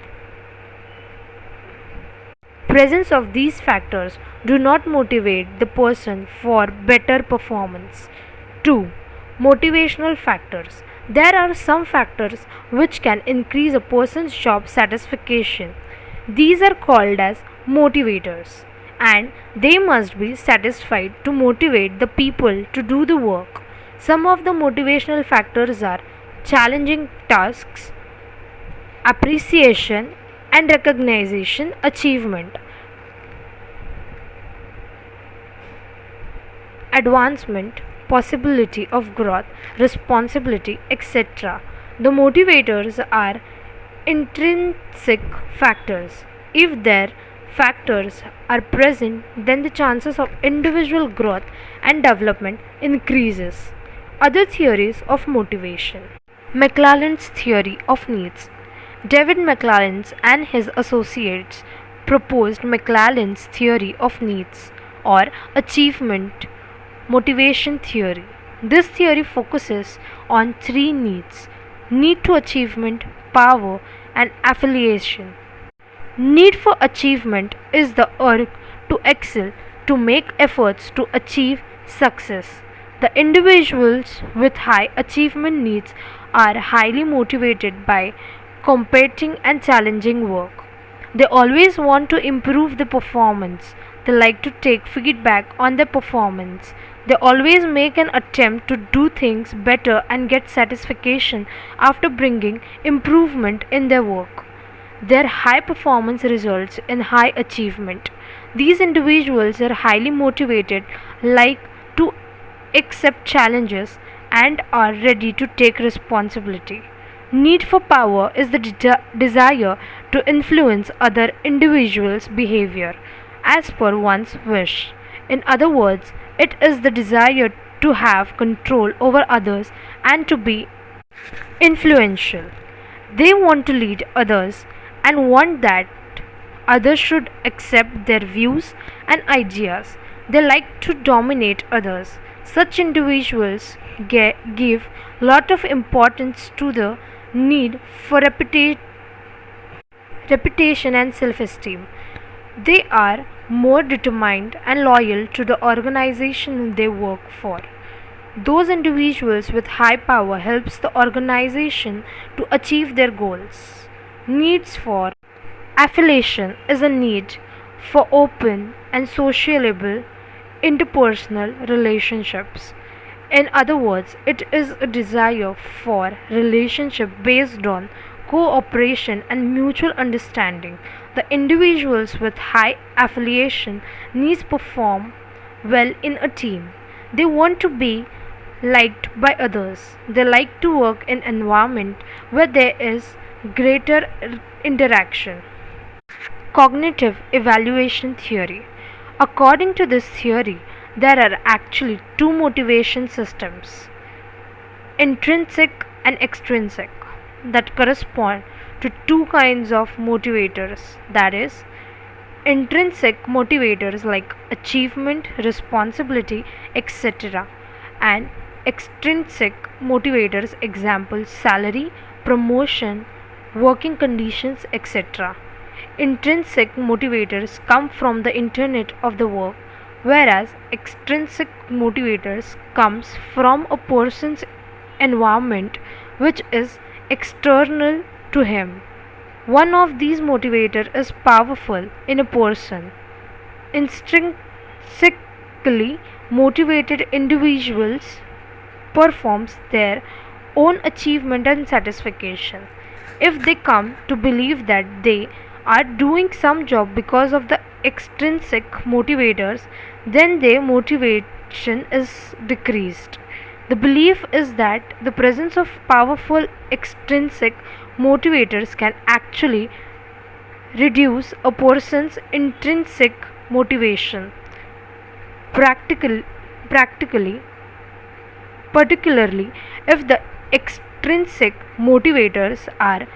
presence of these factors do not motivate the person for better performance. 2. Motivational factors. There are some factors which can increase a person's job satisfaction. These are called as motivators, and they must be satisfied to motivate the people to do the work. Some of the motivational factors are challenging tasks, appreciation and recognition, achievement, advancement, possibility of growth, responsibility, etc. The motivators are intrinsic factors. If their factors are present, then the chances of individual growth and development increases. Other theories of motivation. McClelland's theory of needs. David McClelland and his associates proposed McClelland's theory of needs or achievement motivation theory. This theory focuses on three needs: need to achievement, power, and affiliation. Need for achievement is the urge to excel, to make efforts to achieve success. The individuals with high achievement needs are highly motivated by competing and challenging work. They always want to improve the performance. They like to take feedback on their performance. They always make an attempt to do things better and get satisfaction after bringing improvement in their work. Their high performance results in high achievement. These individuals are highly motivated, like to accept challenges, and are ready to take responsibility. Need for power is the desire to influence other individuals' behavior as per one's wish. In other words, it is the desire to have control over others and to be influential. They want to lead others and want that others should accept their views and ideas. They like to dominate others. Such individuals give lot of importance to the need for reputation and self-esteem. They are more determined and loyal to the organization they work for. Those individuals with high power helps the organization to achieve their goals. Needs for affiliation is a need for open and sociable interpersonal relationships. In other words, it is a desire for relationship based on cooperation and mutual understanding. The individuals with high affiliation needs perform well in a team. They want to be liked by others. They like to work in an environment where there is greater interaction. Cognitive evaluation theory. According to this theory, there are actually two motivation systems, intrinsic and extrinsic, that correspond to two kinds of motivators, that is, intrinsic motivators like achievement, responsibility, etc., and extrinsic motivators, example salary, promotion, working conditions, etc. Intrinsic motivators come from the internet of the work, whereas extrinsic motivators comes from a person's environment which is external to him. One of these motivators is powerful in a person. Intrinsically motivated individuals performs their own achievement and satisfaction if they come to believe that they are doing some job because of the extrinsic motivators, then their motivation is decreased. The belief is that the presence of powerful extrinsic motivators can actually reduce a person's intrinsic motivation. Practical, practically, particularly if the extrinsic motivators are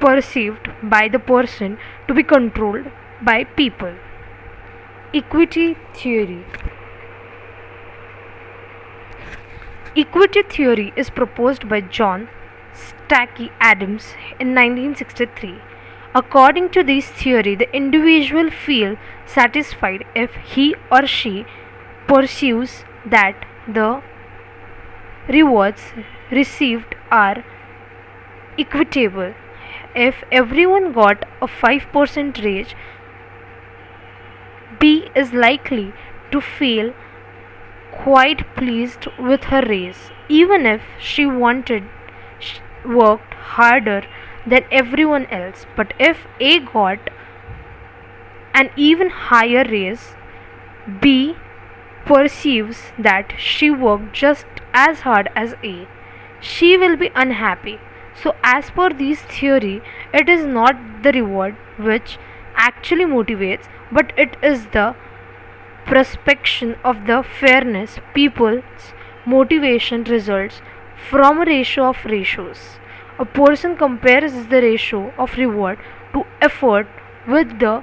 perceived by the person to be controlled by people. Equity theory. Equity theory is proposed by John Stackey Adams in 1963. According to this theory, the individual feels satisfied if he or she perceives that the rewards received are equitable. If everyone got a 5% raise, B is likely to feel quite pleased with her raise, even if she worked harder than everyone else. But if A got an even higher raise, B perceives that she worked just as hard as A. She will be unhappy. So, as per this theory, it is not the reward which actually motivates, but it is the prospection of the fairness. People's motivation results from a ratio of ratios. A person compares the ratio of reward to effort with the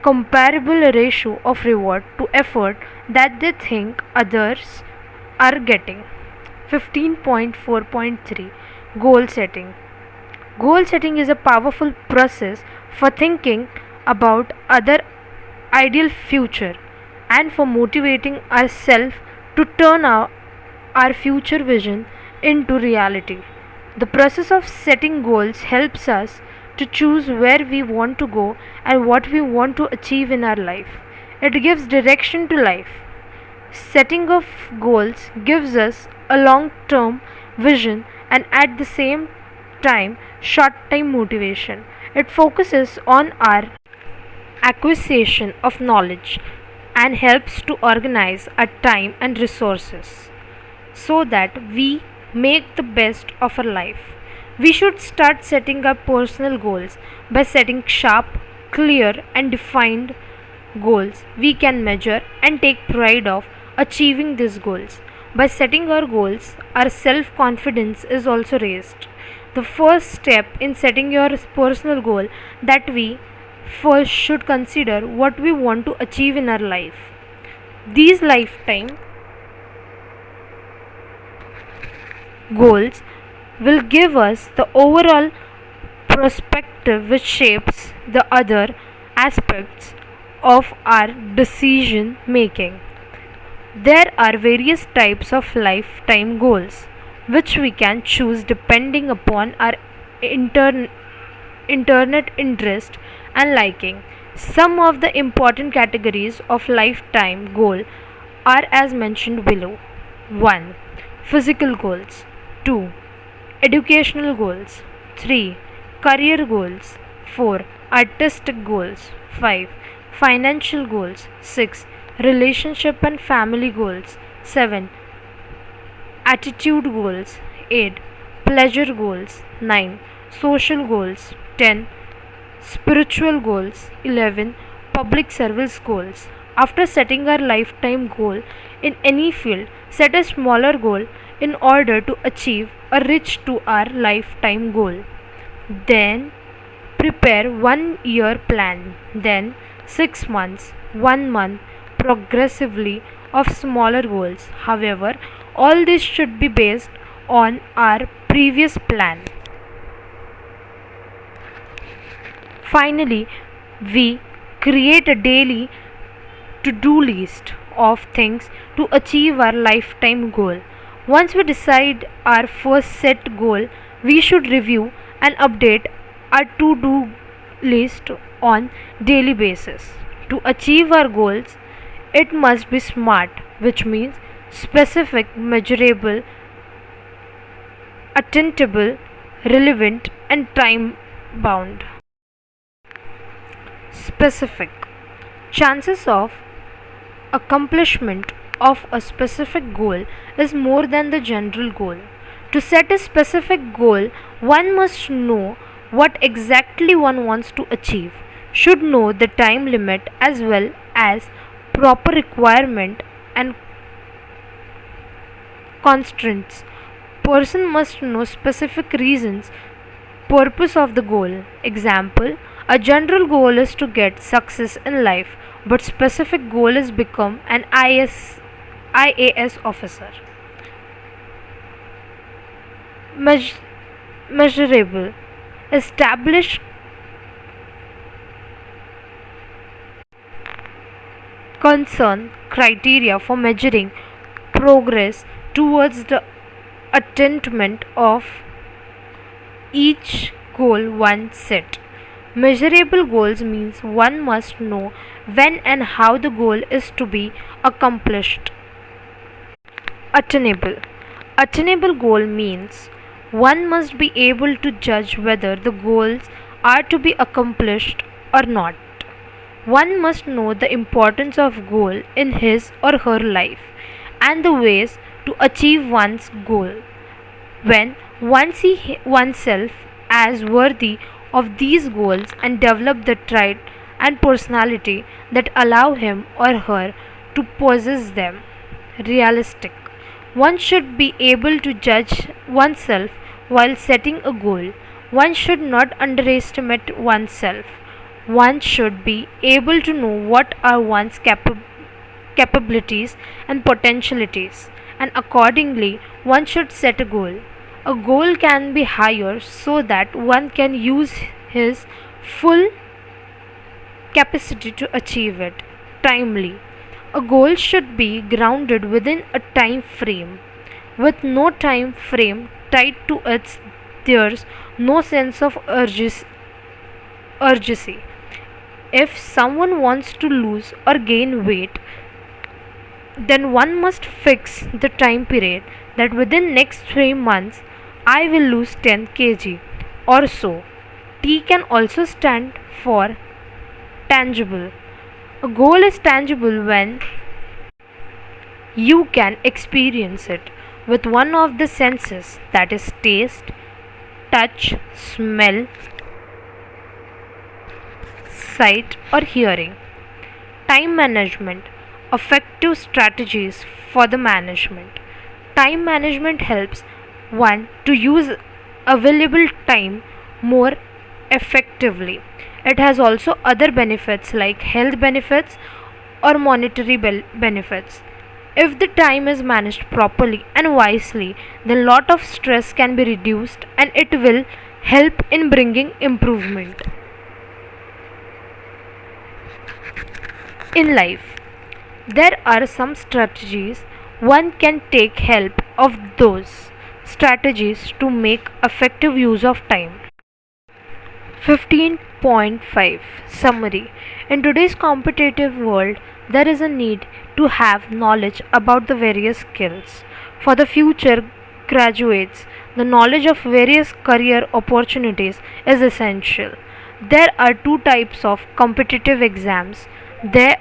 comparable ratio of reward to effort that they think others are getting. 15.4.3 Goal setting. Goal setting is a powerful process for thinking about other ideal future and for motivating ourselves to turn our future vision into reality. The process of setting goals helps us to choose where we want to go and what we want to achieve in our life. It gives direction to life. Setting of goals gives us a long term vision and at the same time short time motivation. It focuses on our acquisition of knowledge and helps to organize our time and resources so that we make the best of our life. We should start setting our personal goals by setting sharp, clear, and defined goals we can measure and take pride of achieving these goals. By setting our goals, our self confidence is also raised. The first step in setting your personal goal that we first should consider what we want to achieve in our life. These lifetime goals will give us the overall perspective which shapes the other aspects of our decision making. There are various types of lifetime goals which we can choose depending upon our internet interest and liking. Some of the important categories of lifetime goal are as mentioned below. 1. Physical goals. 2. Educational goals. 3. Career goals. 4. Artistic goals. 5. Financial goals. 6. Relationship and family goals. 7. Attitude goals. 8. Pleasure goals. 9. Social goals. 10. Spiritual goals. 11. Public service goals. After setting our lifetime goal in any field, set a smaller goal in order to achieve or reach to our lifetime goal. Then prepare 1 year plan. Then 6 months, 1 month, progressively of smaller goals. However, all this should be based on our previous plan. Finally, we create a daily to-do list of things to achieve our lifetime goal. Once we decide our first set goal, we should review and update our to-do list on daily basis. To achieve our goals, it must be SMART, which means specific, measurable, attainable, relevant, and time bound. specific. Chances of accomplishment of a specific goal is more than the general goal. To set a specific goal, one must know what exactly one wants to achieve, should know the time limit as well as proper requirement and constraints. Person must know specific reasons, purpose of the goal. Example, a general goal is to get success in life, but specific goal is become an IAS officer. Meas- Measurable. Establish concern criteria for measuring progress towards the attainment of each goal one set. Measurable goals means one must know when and how the goal is to be accomplished. Attainable. Attainable goal means one must be able to judge whether the goals are to be accomplished or not. One must know the importance of goal in his or her life and the ways to achieve one's goal. When one sees oneself as worthy of these goals and develop the trait and personality that allow him or her to possess them. Realistic. One should be able to judge oneself while setting a goal. One should not underestimate oneself. One should be able to know what are one's capabilities and potentialities, and accordingly, one should set a goal. A goal can be higher so that one can use his full capacity to achieve it. Timely. A goal should be grounded within a time frame. With no time frame tied to it, there's no sense of urgency. If someone wants to lose or gain weight, then one must fix the time period that within next 3 months I will lose 10 kg or so. T can also stand for tangible. A goal is tangible when you can experience it with one of the senses, that is taste, touch, smell, sight or hearing. Time management. Effective strategies for the management. Time management helps one to use available time more effectively. It has also other benefits like health benefits or monetary benefits. If the time is managed properly and wisely, then lot of stress can be reduced and it will help in bringing improvement in life. There are some strategies one can take help of those strategies to make effective use of time. 15.5 Summary. In today's competitive world, there is a need to have knowledge about the various skills. For the future graduates, the knowledge of various career opportunities is essential. There are two types of competitive exams. There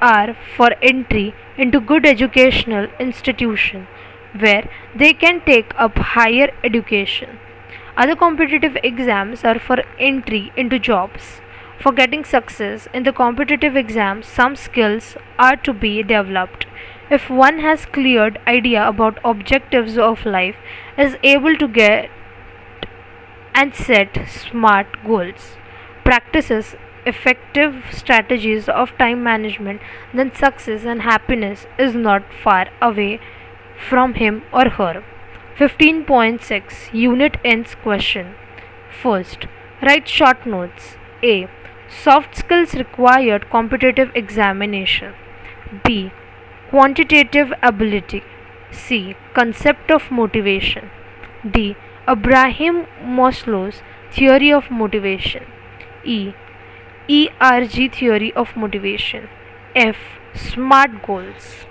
are for entry into good educational institution where they can take up higher education. Other competitive exams are for entry into jobs. For getting success in the competitive exams, some skills are to be developed. If one has cleared idea about objectives of life, is able to get and set smart goals, practices effective strategies of time management, then success and happiness is not far away from him or her. 15.6 Unit ends question. First, write short notes. A. Soft skills required competitive examination. B. Quantitative ability. C. Concept of motivation. D. Abraham Maslow's theory of motivation. E. ERG theory of motivation. F. SMART goals.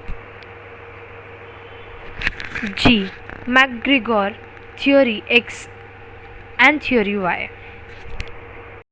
G. McGregor theory X and theory Y.